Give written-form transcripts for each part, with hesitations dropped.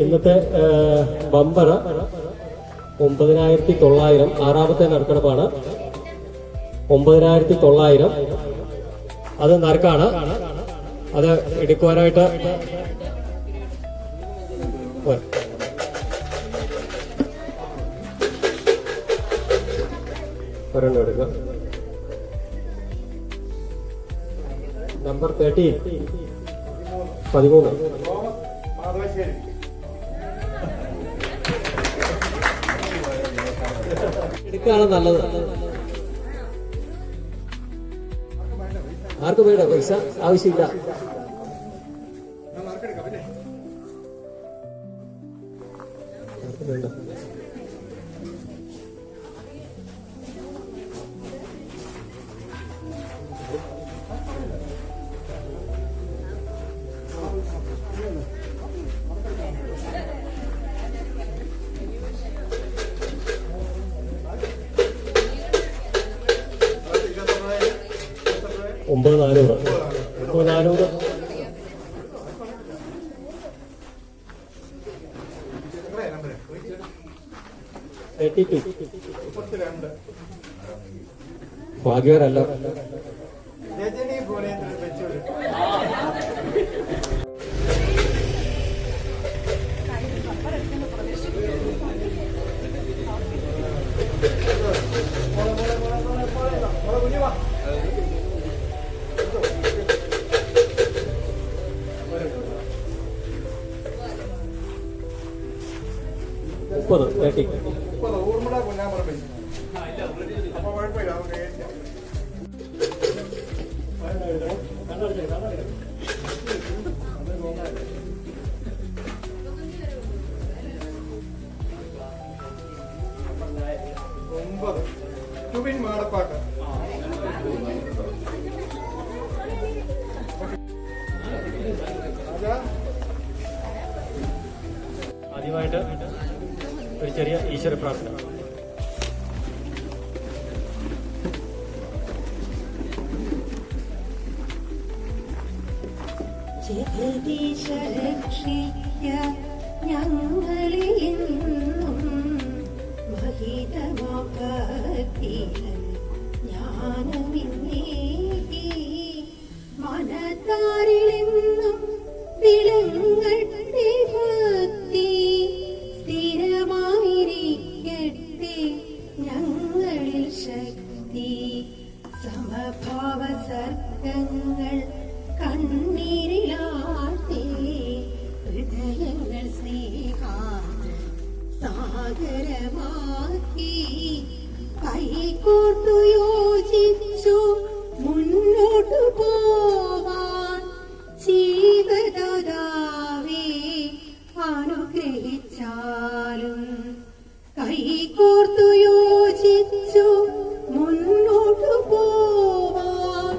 ഇന്നത്തെ ബമ്പർ 9,900 ആറാമത്തെ നറുക്കെടുപ്പാണ്. 9,900 അത് നറുക്കാണ്. അത് എടുക്കുവാനായിട്ട് ഒരെണ്ണം എടുക്കുക. നമ്പർ 13 13 എടുക്കുകയാണ് നല്ലത്. ആർക്കും വേണ്ട പൈസ ആവശ്യമില്ല. വേണ്ട. ഒമ്പത് 400 32 ഭാഗ്യവരല്ല. ആദ്യമായിട്ട് ഒരു ചെറിയ ഈശ്വര പ്രാർത്ഥന. ജഗദീശ രക്ഷിക്ക ഞങ്ങളെ എന്നും മഹിതമാപത്തികൾ ജ്ഞാനമിന്നേകി മനതാരിലെന്നും വിളങ്ങട്ടെ ഭക്തി സ്ഥിരമായിരിക്കട്ടെ ഞങ്ങളിൽ ശക്തി സമഭാവ സർഗങ്ങൾ കണ്ണീരിലാഴ്ത്തി ഹൃദയങ്ങൾ സ്നേഹാർദ്ര സാഗരമാക്കി കൈകോർത്തു യോജിച്ചു മുന്നോട്ടു പോവാൻ ജീവദാതാവേ അനുഗ്രഹിച്ചാലും കൈകോർത്തു യോജിച്ചു മുന്നോട്ടു പോവാൻ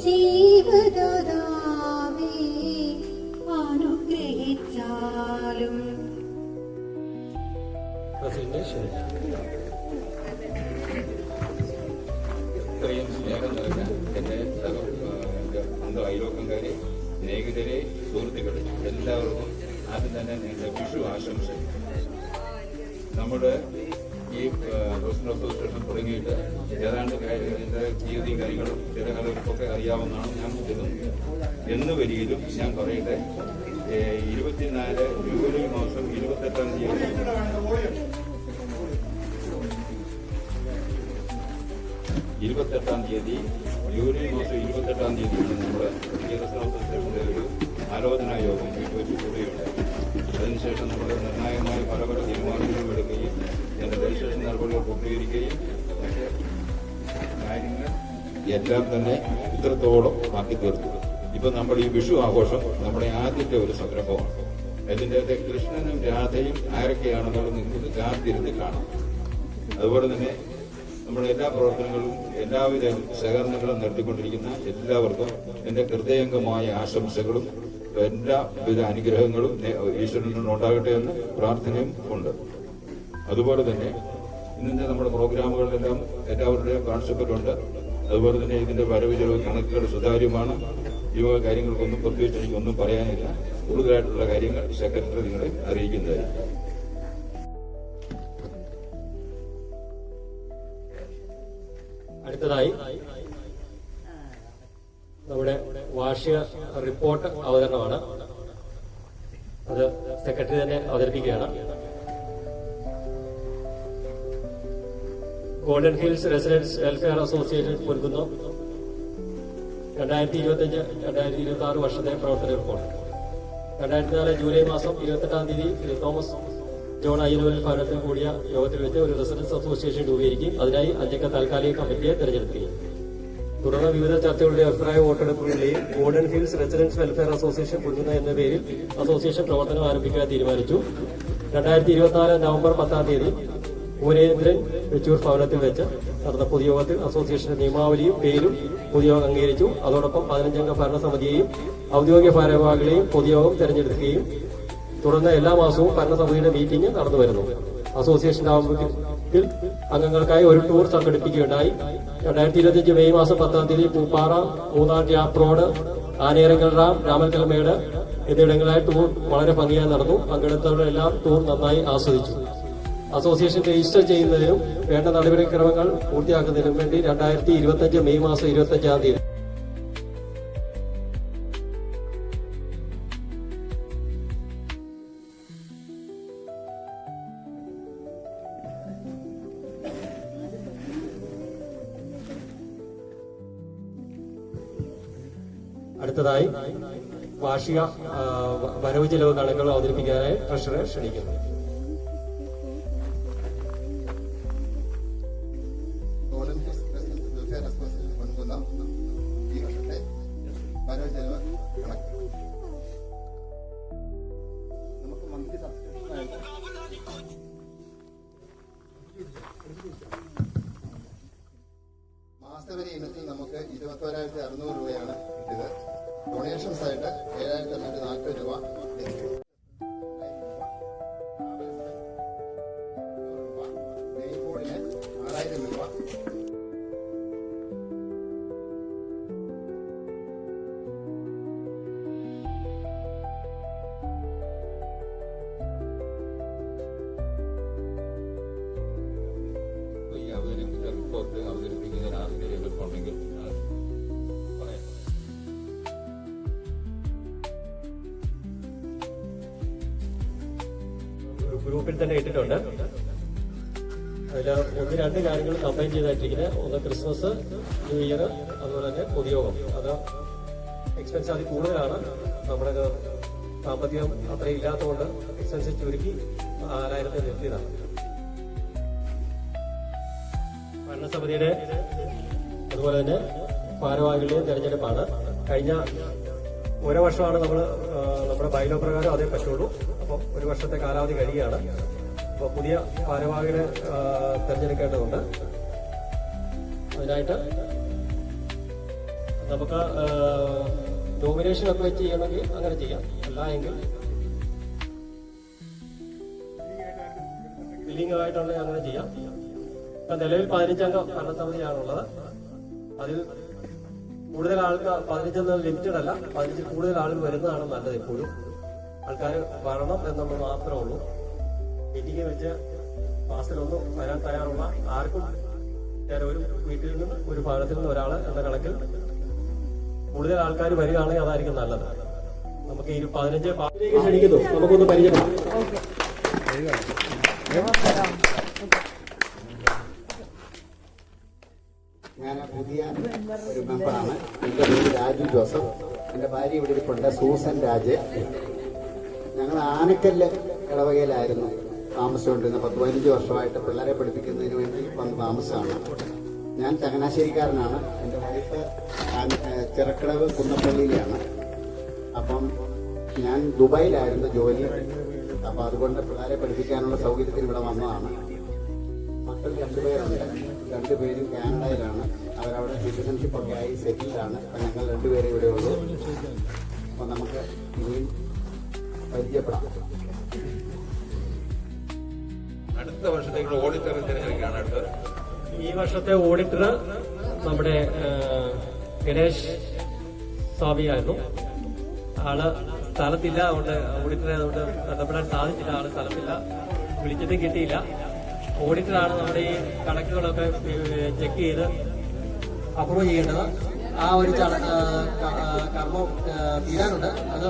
ജീവദാതാവേ അനുഗ്രഹിച്ചാലും. ഇത്രയും സ്നേഹം നൽകാൻ എൻ്റെ സ്വന്തം അയൽവക്കംകാരെ, സ്നേഹിതരെ, സുഹൃത്തുക്കളെ എല്ലാവർക്കും ആദ്യം തന്നെ എൻ്റെ വിഷു ആശംസ. നമ്മുടെ ഈ പേഴ്സണൽ അസോസിയേഷൻ തുടങ്ങിയിട്ട് ഏതാണ്ട് എൻ്റെ ജീവിതയും കാര്യങ്ങളും ചില കാര്യങ്ങൾക്കൊക്കെ അറിയാവുന്നതാണ് ഞാൻ കരുതുന്നത്. എന്ന് വരിയിലും ഞാൻ പറയട്ടെ, 24 ജൂലൈ മാസം 28-ാം തീയതി ജൂലൈ മാസം 28-ാം തീയതിയാണ് നമ്മുടെ പേഴ്സണൽ അസോസിയേഷൻ്റെ ഒരു ആലോചനാ യോഗം വെച്ച് കൂടുകയുണ്ടായി. അതിനുശേഷം നമ്മൾ നിർണായകമായ പല തീരുമാനങ്ങളും എടുക്കുകയും എൻ്റെ രജിസ്ട്രേഷൻ നടപടികൾ പൂർത്തീകരിക്കുകയും മറ്റ് കാര്യങ്ങൾ എല്ലാം തന്നെ ഇത്രത്തോളം ആക്കി തീർത്തു. ഇപ്പൊ നമ്മുടെ ഈ വിഷു ആഘോഷം നമ്മുടെ ആദ്യത്തെ ഒരു സംരംഭമാണ്. അതിൻ്റെ അകത്തെ കൃഷ്ണനും രാധയും ആരൊക്കെയാണെന്നുള്ളത് നിങ്ങൾക്ക് കാത്തിരുന്ന് കാണാം. അതുപോലെ തന്നെ നമ്മുടെ എല്ലാ പ്രവർത്തനങ്ങളും എല്ലാവിധ സഹകരണങ്ങളും നടത്തിക്കൊണ്ടിരിക്കുന്ന എല്ലാവർക്കും എൻ്റെ ഹൃദയംഗമായ ആശംസകളും എല്ലാവിധ അനുഗ്രഹങ്ങളും ഈശ്വരനിൽ നിന്നുണ്ടാകട്ടെ എന്ന് പ്രാർത്ഥനയും ഉണ്ട്. അതുപോലെ തന്നെ ഇന്നത്തെ നമ്മുടെ പ്രോഗ്രാമുകളിലെല്ലാം എല്ലാവരുടെയും കാഴ്ചപ്പാടുണ്ട്. അതുപോലെ തന്നെ ഇതിന്റെ വരവ് ചെലവ് കണക്കുകൾ സുതാര്യമാണ്. ഈ കാര്യങ്ങൾക്കൊന്നും പ്രത്യേകിച്ച് എനിക്കൊന്നും പറയാനില്ല. കൂടുതലായിട്ടുള്ള കാര്യങ്ങൾ സെക്രട്ടറി നിങ്ങളെ അറിയിക്കുന്നതായിരിക്കും. അടുത്തതായി നമ്മുടെ വാർഷിക റിപ്പോർട്ട് അവതരണമാണ്. അത് സെക്രട്ടറി തന്നെ അവതരിപ്പിക്കുകയാണ്. Golden hills residence welfare association നൽകുന്നു 2025-2026 വർഷത്തെ പ്രവർത്തന റിപ്പോർട്ട്. 2004 ജൂലൈ മാസം 28-ാം തീയതി തോമസ് ജോൺ അയ്യനൂരിൽ ഭവനത്തിൽ കൂടിയ യോഗത്തിൽ വെച്ച് ഒരു റെസിഡൻസ് അസോസിയേഷൻ രൂപീകരിക്കുകയും അതിനായി 5 അംഗ താൽക്കാലിക കമ്മിറ്റിയെ തെരഞ്ഞെടുക്കുകയും തുടർന്ന് വിവിധ ചർച്ചകളുടെ അഭിപ്രായ വോട്ടെടുപ്പുകളിലെയും golden hills residence welfare association പുതുന്ന എന്ന പേരിൽ അസോസിയേഷൻ പ്രവർത്തനം ആരംഭിക്കാൻ തീരുമാനിച്ചു. 2024 നവംബർ 10-ാം തീയതി പൂരേന്ദ്രൻ വെച്ചൂർ ഭവനത്തിൽ വെച്ച് നടന്ന പൊതുയോഗത്തിൽ അസോസിയേഷന്റെ നിയമാവലിയും പേരും പൊതുയോഗം അംഗീകരിച്ചു. അതോടൊപ്പം 15 അംഗ ഭരണസമിതിയെയും ഔദ്യോഗിക ഭാരവാഹികളെയും പൊതുയോഗം തെരഞ്ഞെടുക്കുകയും തുടർന്ന് എല്ലാ മാസവും ഭരണസമിതിയുടെ മീറ്റിംഗ് നടന്നു വരുന്നു. അസോസിയേഷന്റെ ആഭിമുഖ്യത്തിൽ അംഗങ്ങൾക്കായി ഒരു ടൂർ സംഘടിപ്പിക്കുകയുണ്ടായി. 2025 മെയ് മാസം 10-ാം തീയതി പൂപ്പാറ, മൂന്നാർ ഗ്യാപ് റോഡ്, ആനേരങ്കൽ റാം, രാമൽക്കൽമേട് എന്നിവിടങ്ങളിലായി ടൂർ വളരെ ഭംഗിയായി നടന്നു. പങ്കെടുത്തവരെല്ലാം ടൂർ നന്നായി ആസ്വദിച്ചു. അസോസിയേഷൻ രജിസ്റ്റർ ചെയ്യുന്നതിനും വേണ്ട നടപടിക്രമങ്ങൾ പൂർത്തിയാക്കുന്നതിനും വേണ്ടി 2025 മെയ് മാസം 25-ാം തീയതി അടുത്തതായി വാർഷിക വരവ് ചെലവ് കണക്കുകൾ അവതരിപ്പിക്കാനായി ട്രഷററെ ക്ഷണിക്കുന്നു. ഈ വർഷത്തെ വരവ് ചെലവ് കണക്ക് നമുക്ക് മന്ത്ലി സബ്സ്ക്രിപ്ഷനായിട്ട് മാസവരി ഇനത്തിൽ നമുക്ക് 21,600 രൂപയാണ് കിട്ടിയത്. ഡൊണേഷൻസ് ആയിട്ട് 7,240 രൂപ ലഭിക്കും. മെയിൻ ബോർഡിന് 6,000 രൂപ. റിപ്പോർട്ട് അവതരിപ്പിക്കുന്നതിന് ആർക്കെങ്കിലും എതിർപ്പുണ്ടെങ്കിൽ പറയാം. ഗ്രൂപ്പിൽ തന്നെ ഇട്ടിട്ടുണ്ട്. അതിൽ 1-2 കാര്യങ്ങൾ കമ്പൈൻ ചെയ്തായിട്ടിരിക്കുന്നത്. ഒന്ന് ക്രിസ്മസ്, ന്യൂ ഇയർ, അതുപോലെ തന്നെ പൊതുയോഗം. അത് എക്സ്പെൻസ് അതിൽ കൂടുതലാണ്. നമ്മുടെ സാമ്പത്തികം അത്രയും ഇല്ലാത്തതുകൊണ്ട് എക്സ്പെൻസ് ചുരുക്കി 4,000 നിർത്തിയതാണ്. ഭരണസമിതിയുടെ അതുപോലെ തന്നെ ഭാരവാഹികളുടെയും തെരഞ്ഞെടുപ്പാണ്. കഴിഞ്ഞ ഒരു വർഷമാണ് നമ്മുടെ ബൈലോ പ്രകാരം അതേ പറ്റുള്ളൂ. അപ്പോൾ 1 വർഷത്തെ കാലാവധി കഴിയുകയാണ്. അപ്പോൾ പുതിയ ഭാരവാഹികളെ തെരഞ്ഞെടുക്കേണ്ടതുണ്ട്. അതിനായിട്ട് നമുക്ക് നോമിനേഷൻ ഒക്കെ വെച്ച് ചെയ്യണമെങ്കിൽ അങ്ങനെ ചെയ്യാം. അല്ല എങ്കിൽ ബില്ലിംഗ് ആയിട്ടുണ്ടെങ്കിൽ അങ്ങനെ ചെയ്യാം. ഇപ്പൊ നിലവിൽ 15 അംഗ ഭരണസമിതിയാണുള്ളത്. അതിൽ കൂടുതൽ ആൾക്കാർ 15 ലിമിറ്റഡ് അല്ല, 15 കൂടുതൽ ആളുകൾ വരുന്നതാണ് നല്ലത്. എപ്പോഴും ആൾക്കാർ വരണം എന്നുള്ളത് മാത്രമേ ഉള്ളൂ. മീറ്റിംഗ് വെച്ച് മാസത്തിലൊന്നും വരാൻ തയ്യാറുള്ള ആർക്കും ഒരു വീട്ടിൽ നിന്നും ഒരു ഭവനത്തിൽ നിന്നും ഒരാൾ എന്ന കണക്കിൽ കൂടുതൽ ആൾക്കാർ വരികയാണെങ്കിൽ അതായിരിക്കും നല്ലത്. നമുക്ക് ഈ 15 പാർട്ടിയിലേക്ക് ക്ഷണിക്കുന്നു. നമുക്കൊന്ന് പരിചയപ്പെടാം. ഞാൻ പുതിയ ഒരു മെമ്പറാണ്. എൻ്റെ പേര് രാജു ജോസഫ്. എൻ്റെ ഭാര്യ ഇവിടെ ഇരിപ്പുണ്ട്, സൂസൻ രാജ്. ഞങ്ങൾ ആനക്കല്ല് ഇടവകയിലായിരുന്നു താമസിച്ചുകൊണ്ടിരുന്നത്. 10-15 വർഷമായിട്ട് പിള്ളേരെ പഠിപ്പിക്കുന്നതിന് വേണ്ടി വന്ന് താമസമാണ്. ഞാൻ ചങ്ങനാശ്ശേരിക്കാരനാണ്. എൻ്റെ വൈഫ് ചിറക്കടവ് കുന്നപ്പള്ളിയിലാണ്. അപ്പം ഞാൻ ദുബായിലായിരുന്നു ജോലി. അപ്പം അതുകൊണ്ട് പിള്ളേരെ പഠിപ്പിക്കാനുള്ള സൗകര്യത്തിന് ഇവിടെ വന്നതാണ്. മക്കൾ 2 പേരുണ്ട്. 2 പേരും കാനഡയിലാണ്. അവരവിടെ സിറ്റിസൺഷിപ്പ് ഒക്കെ ആയി സെറ്റിൽഡാണ്. അപ്പം ഞങ്ങൾ 2 പേരെ ഇവിടെ ഉള്ളൂ. അപ്പം നമുക്ക് ഇനിയും പരിചയപ്പെടാം. അടുത്ത വർഷത്തേക്കുള്ള ഓഡിറ്ററെ തിരഞ്ഞെടുക്കുകയാണ് അടുത്തത്. ഈ വർഷത്തെ ഓഡിറ്റർ നമ്മുടെ ഗണേഷ് സ്വാമിയായിരുന്നു. ആള് സ്ഥലത്തില്ല, അതുകൊണ്ട് ഓഡിറ്ററെ അതുകൊണ്ട് ബന്ധപ്പെടാൻ സാധിച്ചില്ല. ആള് സ്ഥലത്തില്ല, വിളിച്ചിട്ടും കിട്ടിയില്ല. ഓഡിറ്ററാണ് നമ്മുടെ ഈ കണക്കുകളൊക്കെ ചെക്ക് ചെയ്ത് അപ്രൂവ് ചെയ്യേണ്ടത്. ആ ഒരു കർമ്മം തീരാനുണ്ട്. അത്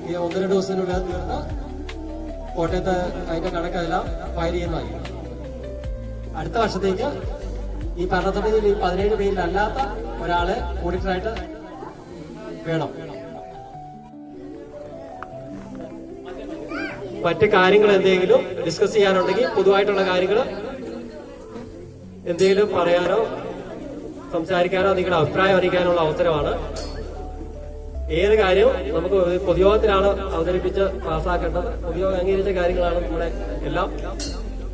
ഈ 1-2 ദിവസത്തിനുള്ളിൽ തീർന്ന് കോട്ടയത്ത് അതിന്റെ കണക്കെല്ലാം ഫയൽ ചെയ്യുന്നതായിരിക്കും. അടുത്ത വർഷത്തേക്ക് ഈ ഭരണസമിതിയിൽ ഈ 17 പേരിലല്ലാത്ത ഒരാളെ ഓഡിറ്ററായിട്ട് വേണം. മറ്റ് കാര്യങ്ങൾ എന്തെങ്കിലും ഡിസ്കസ് ചെയ്യാനുണ്ടെങ്കിൽ പൊതുവായിട്ടുള്ള കാര്യങ്ങൾ എന്തെങ്കിലും പറയാനോ സംസാരിക്കാനോ നിങ്ങളുടെ അഭിപ്രായം അറിയിക്കാനുള്ള അവസരമാണ്. ഏത് കാര്യവും നമുക്ക് പൊതുയോഗത്തിലാണ് അവതരിപ്പിച്ച് പാസ്സാക്കേണ്ടത്. പൊതുയോഗം അംഗീകരിച്ച കാര്യങ്ങളാണ് നമ്മുടെ എല്ലാം.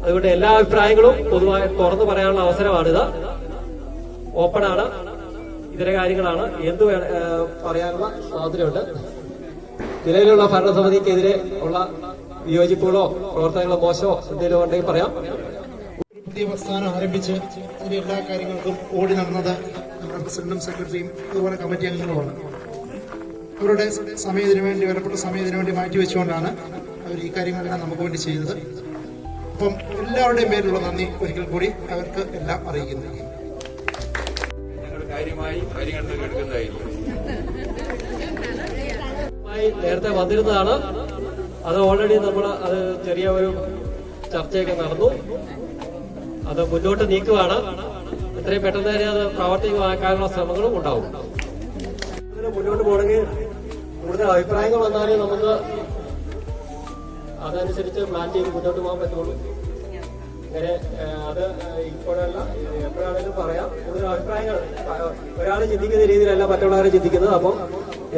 അതുകൊണ്ട് എല്ലാ അഭിപ്രായങ്ങളും പൊതുവായി തുറന്നു പറയാനുള്ള അവസരമാണിത്. ഓപ്പണാണ്. ഇതര കാര്യങ്ങളാണ്. എന്ത് പറയാനുള്ള സ്വാതന്ത്ര്യമുണ്ട്. നിലവിലുള്ള ഭരണസമിതിക്കെതിരെ ഉള്ള വിയോജിപ്പുകളോ പ്രവർത്തനങ്ങളോ മോശമോ എന്തെങ്കിലും ഉണ്ടെങ്കിൽ പറയാം. പുതിയ പ്രസ്ഥാനം ആരംഭിച്ച് അതിന്റെ എല്ലാ കാര്യങ്ങൾക്കും ഓടി നടന്നത് നമ്മുടെ പ്രസിഡന്റും സെക്രട്ടറിയും അതുപോലെ കമ്മിറ്റി അംഗങ്ങളുമാണ്. അവരുടെ സമയത്തിന് വേണ്ടി വിലപ്പെട്ട സമയത്തിന് വേണ്ടി മാറ്റിവെച്ചുകൊണ്ടാണ് അവർ ഈ കാര്യങ്ങളെല്ലാം നമുക്ക് വേണ്ടി ചെയ്തത്. അപ്പം എല്ലാവരുടെയും പേരിലുള്ള നന്ദി ഒരിക്കൽ കൂടി അവർക്ക് എല്ലാം അറിയിക്കുന്നു. ഞങ്ങൾ കാര്യമായി പരിഗണന എടുക്കുന്നതായിരിക്കും. നേരത്തെ വന്നിരുന്നതാണ്. അത് ഓൾറെഡി നമ്മൾ അത് ചെറിയ ഒരു ചർച്ചയൊക്കെ നടന്നു. അത് മുന്നോട്ട് നീക്കുവാണ്. എത്രയും പെട്ടെന്ന് തന്നെ അത് പ്രാവർത്തികമാക്കാനുള്ള ശ്രമങ്ങളും ഉണ്ടാവും. മുന്നോട്ട് പോകണമെങ്കിൽ കൂടുതൽ അഭിപ്രായങ്ങൾ വന്നാലേ നമുക്ക് അതനുസരിച്ച് പ്ലാൻ ചെയ്ത് മുന്നോട്ട് പോകാൻ പറ്റുള്ളൂ. അങ്ങനെ അത് ഇപ്പോഴല്ല, എപ്പോഴാണെങ്കിലും പറയാം. കൂടുതൽ അഭിപ്രായങ്ങൾ ഒരാൾ ചിന്തിക്കുന്ന രീതിയിലല്ല മറ്റുള്ളവരെ ചിന്തിക്കുന്നത്. അപ്പം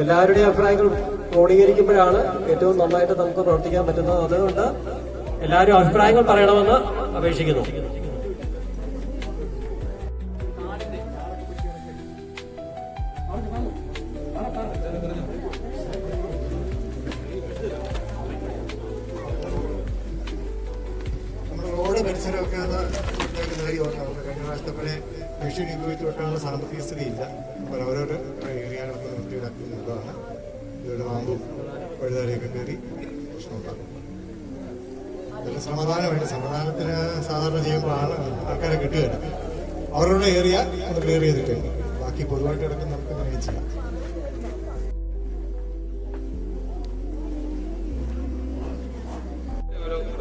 എല്ലാവരുടെയും അഭിപ്രായങ്ങൾ ക്രോഡീകരിക്കുമ്പോഴാണ് ഏറ്റവും നന്നായിട്ട് നമുക്ക് പ്രവർത്തിക്കാൻ പറ്റുന്നത്. അതുകൊണ്ട് എല്ലാവരും അഭിപ്രായങ്ങൾ പറയണമെന്ന് അപേക്ഷിക്കുന്നു. റോഡ് പരിസരമൊക്കെ നേടി നോക്കാം. കഴിഞ്ഞ പ്രാവശ്യത്തെ പോലെ മെഷീൻ ഉപയോഗിച്ച് വെക്കാനുള്ള സാമ്പത്തിക സ്ഥിതിയില്ല. അപ്പോൾ ഓരോരോ ഏരിയകളൊക്കെ നിർത്തിയിടാക്കുന്നതാണ്. ഇവരുടെ മാമ്പും വഴുതാരിയൊക്കെ കയറി പ്രശ്നമുണ്ടാകും. അതിൽ സമാധാനമായിട്ട് സമാധാനത്തിന് സാധാരണ ചെയ്യുമ്പോഴാണ് ആൾക്കാരെ കിട്ടുകയില്ല. അവരുടെ ഏരിയ ഒന്ന് ക്ലിയർ ചെയ്തിട്ടുണ്ട്. ബാക്കി പൊതുവായിട്ട് കിടക്കുന്ന നമുക്ക് അങ്ങനെ ചെയ്യാം.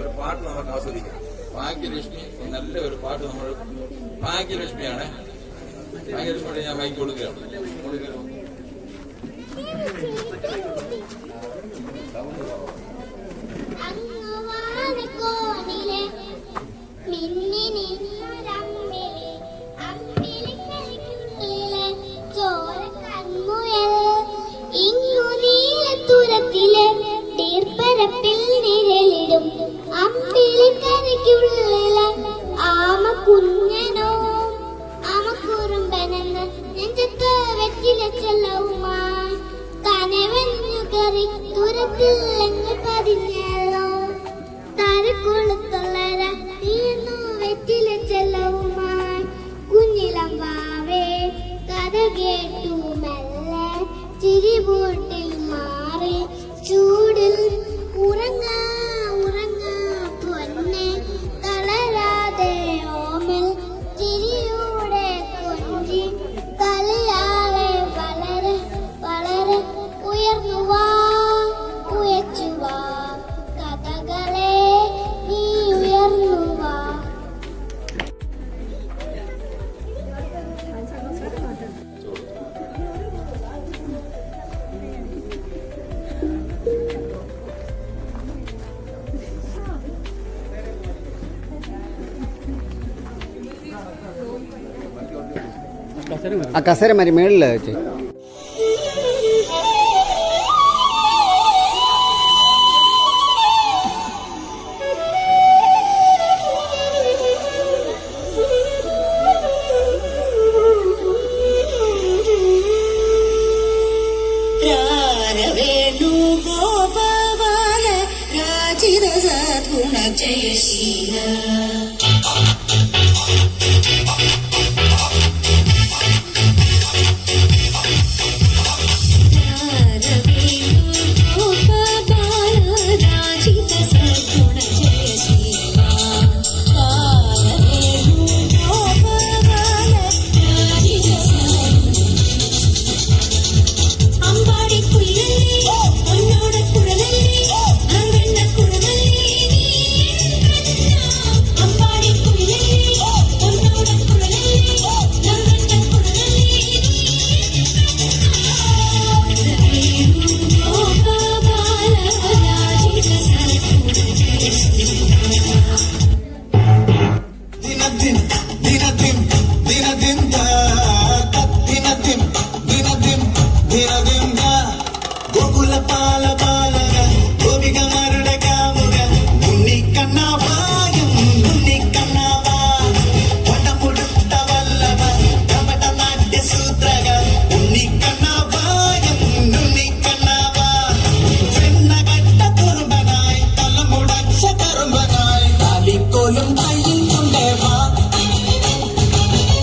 ഒരു പാട്ട് നമുക്ക് ആസ്വദിക്കാം. ഭാഗ്യലക്ഷ്മി നല്ല ഒരു പാട്ട് നമ്മൾ ഭാഗ്യലക്ഷ്മിയാണ്. ഭാഗ്യലക്ഷ്മിയോട് ഞാൻ മൈക്ക് കൊടുക്കുകയാണ്. തീർപ്പരപ്പിൽ നിഴലിടും അമ്പിളിക്കരയ്ക്കുള്ളില ആമ കുഞ്ഞനോ ആമ കുറുമ്പനെന്ന് നെഞ്ചത്ത് വെറ്റില ചെല്ലവുമായി കനവഞ്ഞു കറി തുരത്തില്ലെങ്കിൽ പതിഞ്ഞല്ലോ തരക്കൊളുത്തുള്ളര തീർന്നു വെറ്റില ചെല്ലവുമായി കുഞ്ഞിളം വാവേ കഥ കേട്ടു മെല്ലെ ചിരിപൂട്ടിൽ മാറി ചൂടിൽ ഉറങ്ങ ഉറങ്ങ പൊന്നെ തളരാതെ ഓമൽ ചിരിയുടെ കൊഞ്ചി തലയാളെ വളരെ വളരെ ഉയർന്നുവാ ഉയച്ചുവാ കഥകളെ നീ ഉയർന്നുവാ. ആ കസേര മരി മേളില് വെച്ച് ഗോപവാല രാജിത സദ്ഗുണ ജയശീല രാരവേണു ബാലബാലക ഗോപികമാരുടെ കാമുക ഉണ്ണിക്കണ്ണാവായും ഉണ്ണിക്കണ്ണാവാ വടമുടുത്ത വല്ലഭ കപട നാട്യസൂത്രക ഉണ്ണിക്കണ്ണാവായും ഉണ്ണിക്കണ്ണാവാ വെണ്ണകട്ട കുറുമ്പനായി തലമുടച്ച കറുമ്പനായി താലിക്കോലും കയ്യിൽ കൊണ്ടേവാ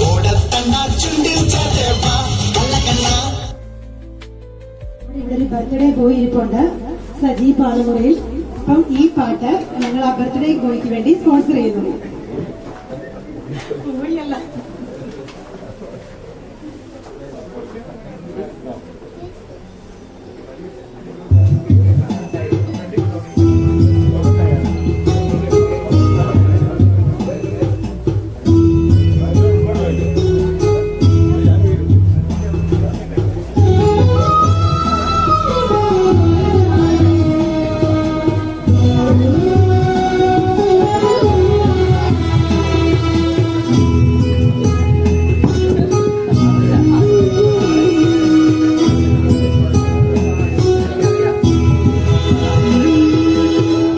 ഓടത്തണ്ണ ചുണ്ടിൽ ചേർത്തേവാ കള്ളക്കണ്ണ. ഇവിടെ ഒരു ബർത്ത്ഡേ ബോയ് ഇരിപ്പുണ്ട്, സജി പാലമുറയിൽ. അപ്പം ഈ പാട്ട് ഞങ്ങൾ ആ ബർത്ത്ഡേ ബോയ്ക്ക് വേണ്ടി സ്പോൺസർ ചെയ്യുന്നു. ബോയല്ല,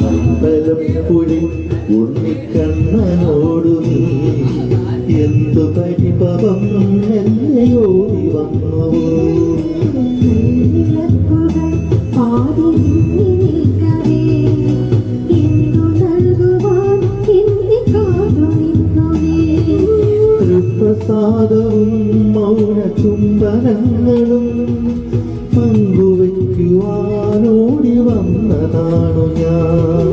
അമ്പലപ്പുഴി ഉണ്ണിക്കണ്ണനോടു നീ എന്തു പരിഭവം എന്നെ ഓടി വന്നു. തൃപ്രസാദവും മൗന ചുംബനങ്ങളും പങ്കുവയ്ക്കുവാനോടി വന്നതാണു ഞാൻ.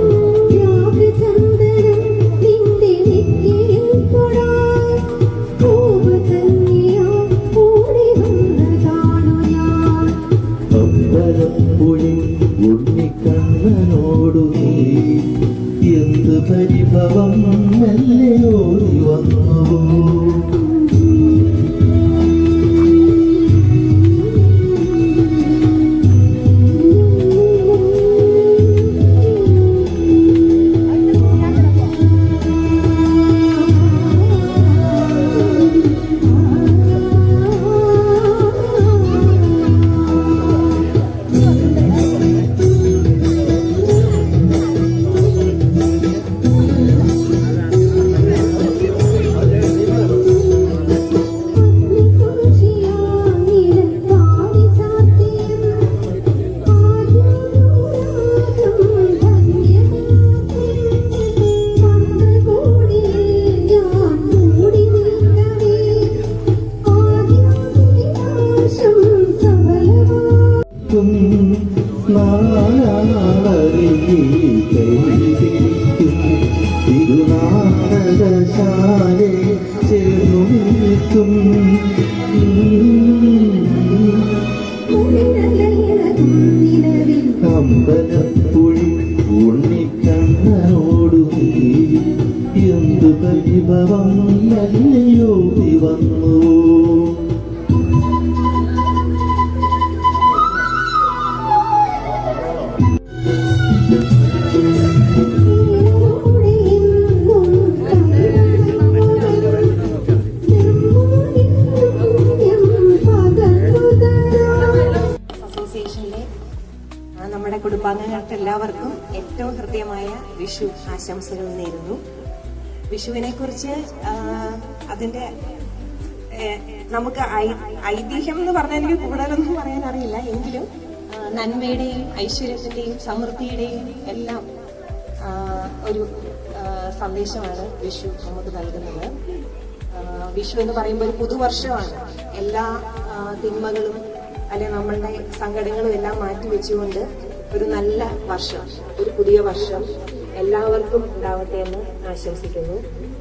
അമ്പലപ്പുഴി ഉണ്ണിക്കണ്ണനോടു നീ എന്ത് പരിഭവം മെല്ലെ ഓടി വന്നു. തിരുനാടകശാലെ ചേർന്നു നിൽക്കും അമ്പലപ്പുഴി ഉണ്ണിക്കണ്ണനോടു നീ എന്തു പരിഭവം നല്ലയോടി വന്നു. നമ്മുടെ കുടുംബാംഗങ്ങൾക്ക് എല്ലാവർക്കും ഏറ്റവും ഹൃദ്യമായ വിഷു ആശംസകൾ നേരുന്നു. വിഷുവിനെ കുറിച്ച് അതിന്റെ നമുക്ക് ഐതിഹ്യം എന്ന് പറഞ്ഞാൽ എനിക്ക് കൂടുതലൊന്നും പറയാൻ അറിയില്ല, എങ്കിലും നന്മയുടെയും ഐശ്വര്യത്തിന്റെയും സമൃദ്ധിയുടെയും എല്ലാം ഒരു സന്ദേശമാണ് വിഷു നമുക്ക് നൽകുന്നത്. വിഷു എന്ന് പറയുമ്പോൾ ഒരു പുതുവർഷമാണ്. എല്ലാ തിന്മകളും അല്ലെ നമ്മളുടെ സങ്കടങ്ങളും എല്ലാം മാറ്റിവെച്ചുകൊണ്ട് ഒരു നല്ല വർഷം, ഒരു പുതിയ വർഷം എല്ലാവർക്കും ഉണ്ടാവട്ടെ എന്ന് ആശംസിക്കുന്നു.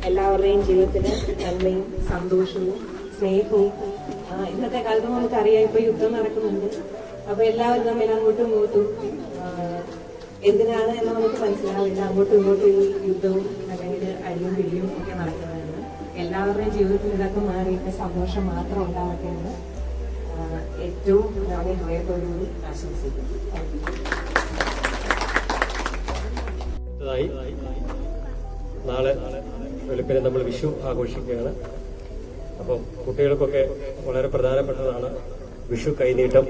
എല്ലാവരുടെയും ജീവിതത്തിൽ നന്മയും സന്തോഷവും സ്നേഹവും. ഇന്നത്തെ കാലത്ത് നമുക്കറിയാം, ഇപ്പൊ യുദ്ധം നടക്കുന്നുണ്ട്. അപ്പൊ എല്ലാവരും തമ്മിൽ അങ്ങോട്ടും ഇങ്ങോട്ടും എന്തിനാണ് എന്ന് നമുക്ക് മനസ്സിലാവില്ല. അങ്ങോട്ടും ഇങ്ങോട്ടും ഈ യുദ്ധവും അല്ലെങ്കിൽ അടിയും പിടിയും ഒക്കെ നടക്കുന്നതാണ്. എല്ലാവരുടെയും ജീവിതത്തിൽ ഇതൊക്കെ മാറിയിട്ട് സന്തോഷം മാത്രം ഉണ്ടാവട്ടെ എന്ന് ഏറ്റവും ഞാൻ ഹൃദയത്തോടുകൂടി ആശംസിക്കുന്നു. നാളെ വെളുപ്പിനെ നമ്മൾ വിഷു ആഘോഷിക്കുകയാണ്. അപ്പം കുട്ടികൾക്കൊക്കെ വളരെ പ്രധാനപ്പെട്ടതാണ് വിഷു കൈനീട്ടം.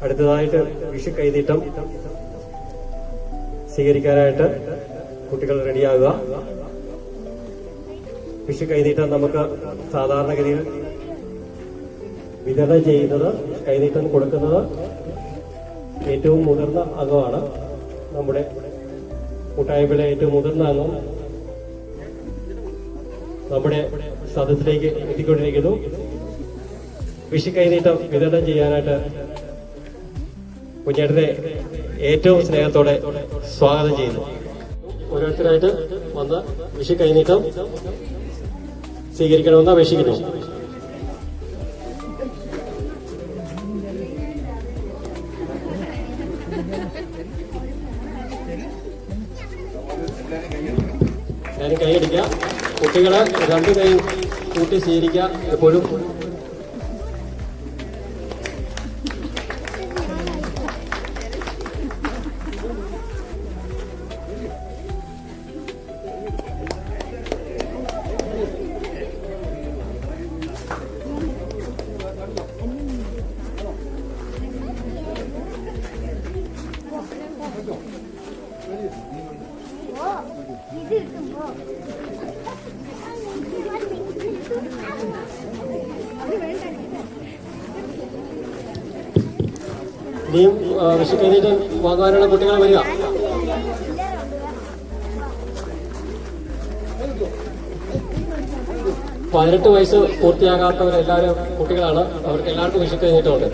അടുത്തതായിട്ട് വിഷു കൈനീട്ടം സ്വീകരിക്കാനായിട്ട് കുട്ടികൾ റെഡിയാകുക. വിഷു കൈനീട്ടം നമുക്ക് സാധാരണഗതിയിൽ വിതരണം ചെയ്യുന്നത്, കൈനീട്ടം കൊടുക്കുന്നത് ഏറ്റവും മുതിർന്ന അംഗമാണ്. നമ്മുടെ കൂട്ടായ്മയിലെ ഏറ്റവും മുതിർന്ന അംഗം നമ്മുടെ സദസ്സിലേക്ക് എത്തിക്കൊണ്ടിരിക്കുന്നു. വിഷു കൈനീട്ടം വിതരണം ചെയ്യാനായിട്ട് കുഞ്ഞേട്ടനെ ഏറ്റവും സ്നേഹത്തോടെ സ്വാഗതം ചെയ്യുന്നു. ഓരോരുത്തരായിട്ട് വന്ന് വിഷു കൈനീട്ടം സ്വീകരിക്കണമെന്ന് അപേക്ഷിക്കുന്നു. എല്ലാവരും കൈയടിക്കുക. കുട്ടികളെ 2 കൈ കൂട്ടി സ്വീകരിക്കുക. എപ്പോഴും ഇനിയും വിഷു കൈനീട്ടം വാങ്ങാനുള്ള കുട്ടികൾ വരിക. പതിനെട്ട് വയസ്സ് പൂർത്തിയാകാത്തവരെല്ലാവരും കുട്ടികളാണ്. അവർക്ക് എല്ലാവർക്കും വിഷു കൈനീട്ടമുണ്ട്.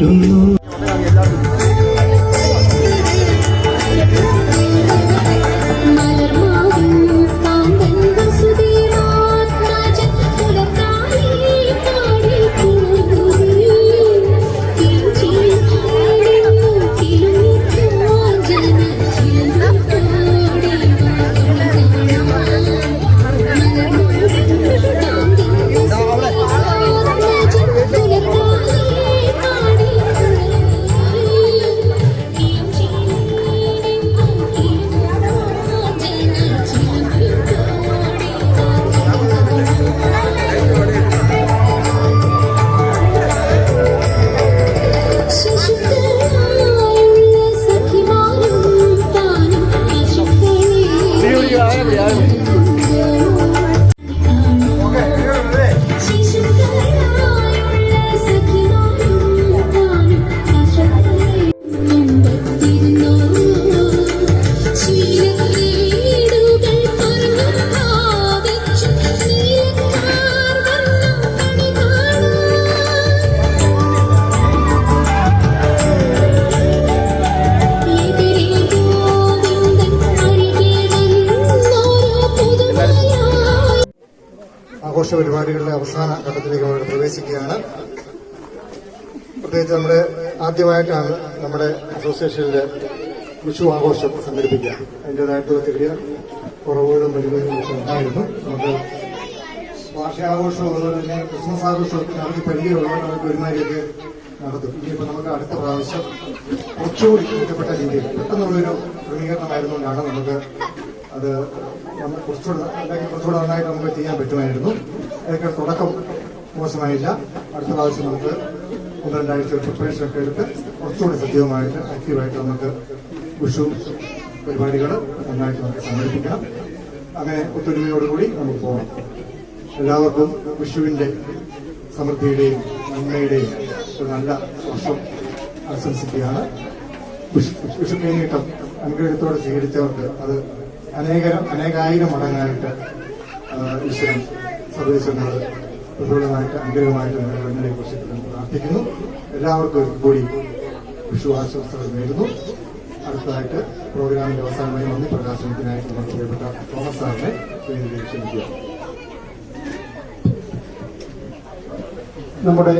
ചേരുന്നു. ആഘോഷ പരിപാടികളുടെ അവസാന ഘട്ടത്തിലേക്ക് നമ്മൾ പ്രവേശിക്കുകയാണ്. പ്രത്യേകിച്ച് നമ്മുടെ ആദ്യമായിട്ടാണ് നമ്മുടെ അസോസിയേഷനിലെ വിഷു ആഘോഷം സംഘടിപ്പിക്കുക. അതിൻ്റെതായിട്ടുള്ള ചെറിയ കുറവുകളും പരിപാടികളും ഒക്കെ ഉണ്ടായിരുന്നു. നമുക്ക് വാർഷികാഘോഷവും അതുപോലെ തന്നെ ക്രിസ്മസ് ആഘോഷമൊക്കെ അവർക്ക് പരിചയമുള്ളവർ നമുക്ക് ഒരുമാതിരിയൊക്കെ നടത്തും. ഇനിയിപ്പോൾ നമുക്ക് അടുത്ത പ്രാവശ്യം കുറച്ചുകൂടി മെച്ചപ്പെട്ട രീതിയിൽ പെട്ടെന്നുള്ളൊരു ക്രമീകരണമായിരുന്നുകൊണ്ടാണ് നമുക്ക് അത് കുറച്ചുകൂടെ നന്നായിട്ട് നമുക്ക് ചെയ്യാൻ പറ്റുമായിരുന്നു. അതൊക്കെ തുടക്കം മോശമായില്ല. അടുത്ത പ്രാവശ്യം നമുക്ക് 1-2 ആഴ്ച പ്രിപ്പറേഷനൊക്കെ എടുത്ത് കുറച്ചുകൂടി സജീവമായിട്ട് ആക്റ്റീവായിട്ട് നമുക്ക് വിഷു പരിപാടികൾ നന്നായിട്ട് നമുക്ക് സംഘടിപ്പിക്കണം. അങ്ങനെ ഒത്തൊരുമയോടുകൂടി നമുക്ക് പോകണം. എല്ലാവർക്കും വിഷുവിന്റെ സമൃദ്ധിയുടെയും നന്മയുടെയും ഒരു നല്ല വർഷം ആശംസിക്കുകയാണ്. വിഷു കൈനീട്ടം അനുഗ്രഹത്തോടെ സ്വീകരിച്ചവർക്ക് അത് അനേകായിരം മടങ്ങായിട്ട് ഈശ്വരൻ സർവേശ്വരനോട് പ്രതികൂലമായിട്ട് അനുഗ്രഹമായിട്ട് നിങ്ങളെ കുറിച്ച് പ്രാർത്ഥിക്കുന്നു. എല്ലാവർക്കും ഒരു കൂടി വിഷു ആശംസകൾ നേരുന്നു. അടുത്തതായിട്ട് പ്രോഗ്രാമിന്റെ അവസാനമായി നന്ദി പ്രകാശനത്തിനായിട്ട് നമ്മൾ പ്രിയപ്പെട്ട തോമസ് സാറിനെ വേദിയിലേക്ക് ക്ഷണിക്കുക. നമ്മുടെ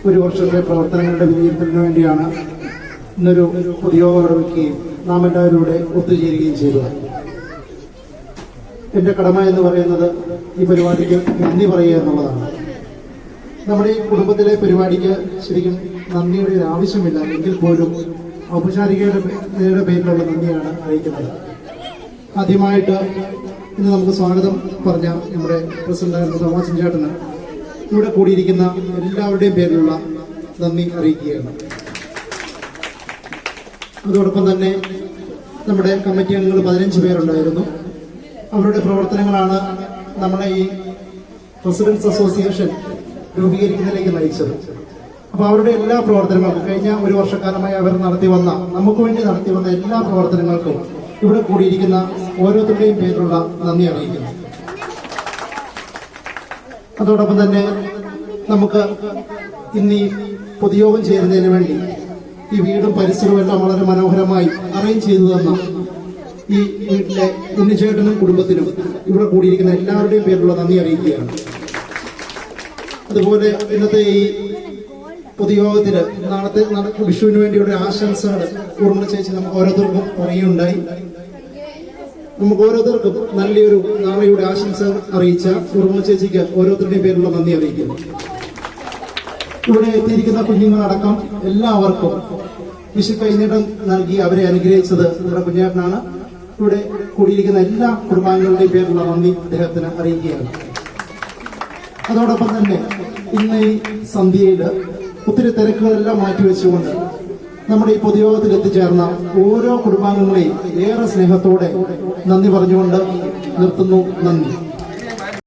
ഒരു വർഷത്തെ പ്രവർത്തനങ്ങളുടെ വിലയിരുത്തലിന് വേണ്ടിയാണ് ഇന്നൊരു പൊതുയോഗം നിർവഹിക്കുകയും നാം എല്ലാവരും ഇവിടെ ഒത്തുചേരുകയും ചെയ്തത്. എന്റെ കടമ എന്ന് പറയുന്നത് ഈ പരിപാടിക്ക് നന്ദി പറയുക എന്നുള്ളതാണ്. നമ്മുടെ ഈ കുടുംബത്തിലെ പരിപാടിക്ക് ശരിക്കും നന്ദിയുടെ ഒരു ആവശ്യമില്ല, എങ്കിൽ പോലും ഔപചാരികയുടെ പേരിലുള്ള നന്ദിയാണ് അറിയിക്കുന്നത്. ആദ്യമായിട്ട് ഇന്ന് നമുക്ക് സ്വാഗതം പറഞ്ഞ നമ്മുടെ പ്രസിഡന്റായിരുന്ന തോമസ് ചേട്ടന് ഇവിടെ കൂടിയിരിക്കുന്ന എല്ലാവരുടെയും പേരിലുള്ള നന്ദി അറിയിക്കുകയാണ്. അതോടൊപ്പം തന്നെ നമ്മുടെ കമ്മിറ്റി അംഗങ്ങൾ 15 പേരുണ്ടായിരുന്നു. അവരുടെ പ്രവർത്തനങ്ങളാണ് നമ്മളെ ഈ പ്രസിഡന്റ്സ് അസോസിയേഷൻ രൂപീകരിക്കുന്നതിലേക്ക് നയിച്ചത്. അപ്പോൾ അവരുടെ എല്ലാ പ്രവർത്തനങ്ങൾക്കും കഴിഞ്ഞ ഒരു വർഷക്കാലമായി അവർ നമുക്ക് വേണ്ടി നടത്തി വന്ന എല്ലാ പ്രവർത്തനങ്ങൾക്കും ഇവിടെ കൂടിയിരിക്കുന്ന ഓരോരുത്തരുടെയും പേരിലുള്ള നന്ദി അറിയിക്കുന്നു. അതോടൊപ്പം തന്നെ നമുക്ക് ഇന്ന് ഈ പൊതുയോഗം ചേരുന്നതിന് വേണ്ടി ഈ വീടും പരിസരവും എല്ലാം വളരെ മനോഹരമായി അറേഞ്ച് ചെയ്തു തന്ന ഈ വീട്ടിലെ ഉണ്ണിച്ചേട്ടനും കുടുംബത്തിനും ഇവിടെ കൂടിയിരിക്കുന്ന എല്ലാവരുടെയും പേരിലുള്ള നന്ദി അറിയിക്കുകയാണ്. അതുപോലെ ഇന്നത്തെ ഈ പൊതുയോഗത്തിന് നാളത്തെ വിഷുവിന് വേണ്ടിയുള്ള ആശംസകൾ ഊർമിള ചേച്ചി നമുക്ക് ഓരോരുത്തർക്കും പറയുകയുണ്ടായി. നമുക്ക് ഓരോരുത്തർക്കും നല്ലൊരു നാളെയുടെ ആശംസ അറിയിച്ച ഊർമിള ചേച്ചിക്ക് ഓരോരുത്തരുടെയും പേരിലുള്ള നന്ദി അറിയിക്കുന്നു. ഇവിടെ എത്തിയിരിക്കുന്ന കുഞ്ഞുങ്ങളടക്കം എല്ലാവർക്കും വിഷു കൈനീട്ടം നൽകി അവരെ അനുഗ്രഹിച്ചത് നമ്മുടെ കുഞ്ഞേട്ടനാണ്. ഇവിടെ കൂടിയിരിക്കുന്ന എല്ലാ കുടുംബാംഗങ്ങളുടെയും പേരിലുള്ള നന്ദി അദ്ദേഹത്തിന് അറിയിക്കുകയാണ്. അതോടൊപ്പം തന്നെ ഇന്ന് ഈ സന്ധ്യയിൽ ഒത്തിരി തിരക്കുകളെല്ലാം മാറ്റിവെച്ചുകൊണ്ട് നമ്മുടെ ഈ പൊതുയോഗത്തിൽ എത്തിച്ചേർന്ന ഓരോ കുടുംബാംഗങ്ങളെയും ഏറെ സ്നേഹത്തോടെ നന്ദി പറഞ്ഞുകൊണ്ട് നിർത്തുന്നു. നന്ദി.